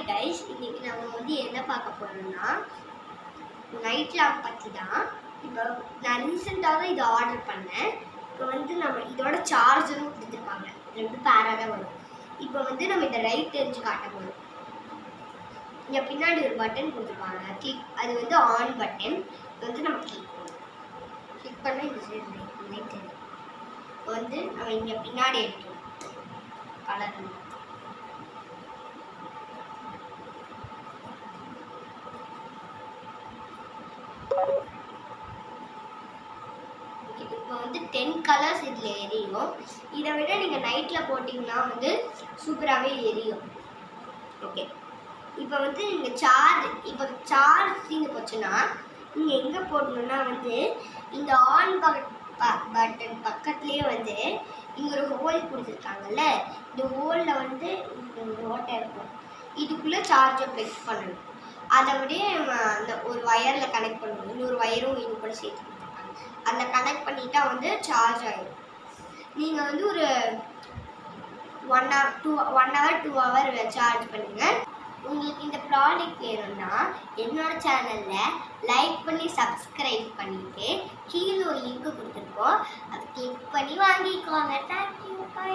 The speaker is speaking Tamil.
கைஸ், இன்னைக்கு நம்ம வந்து என்ன பார்க்க போறோம்னா நைட் லேம்ப் பற்றி தான். இப்போ நான் ரீசெண்டாக தான் இதை ஆர்டர் பண்ணேன். இப்போ வந்து நம்ம இதோட சார்ஜரும் கொடுத்துருப்பாங்க, 2 பேராக தான் வரும். இப்போ வந்து நம்ம இதை லைட் தெரிஞ்சு காட்ட போகிறோம். இங்கே பின்னாடி ஒரு பட்டன் கொடுத்துருப்பாங்க, அது வந்து ஆன் பட்டன். இது வந்து நம்ம கிளிக் பண்ணால் இந்த சைடு லைட் தெரியும். இப்போ வந்து நம்ம இங்கே பின்னாடி எடுக்கணும் கலர். இப்போ வந்து 10 கலர்ஸ் இதில் எரியும். இதை விட நீங்கள் நைட்டில் போட்டிங்கன்னா வந்து சூப்பராகவே எரியும். ஓகே, இப்போ வந்து நீங்கள் சார்ஜ் தீர்ந்து போச்சுன்னா நீங்கள் எங்கே போடணுன்னா வந்து இந்த ஆன் பட்டன் பக்கத்துலேயே வந்து இங்கே ஒரு ஹோல் கொடுத்துருக்காங்கல்ல, இந்த ஹோலில் வந்து இந்த ஓட்டை இருக்கும். இதுக்குள்ளே சார்ஜை ப்ளஸ் பண்ணணும். அதை விட அந்த ஒரு வயரில் கனெக்ட் பண்ணணும். இன்னொரு வயரும் இது கூட சேர்த்து கொடுத்துருக்காங்க. அதில் கனெக்ட் பண்ணிட்டா வந்து சார்ஜ் ஆகிடும். நீங்கள் வந்து ஒரு 1 hour 2 hour சார்ஜ் பண்ணுங்கள். உங்களுக்கு இந்த ப்ராடக்ட் வேணும்னா என்னோட சேனலில் லைக் பண்ணி சப்ஸ்கிரைப் பண்ணிவிட்டு கீழே ஒரு லிங்க் கொடுத்துருக்கோம், அதை கிளிக் பண்ணி வாங்கிக்கோங்க. தேங்க்யூ. பை.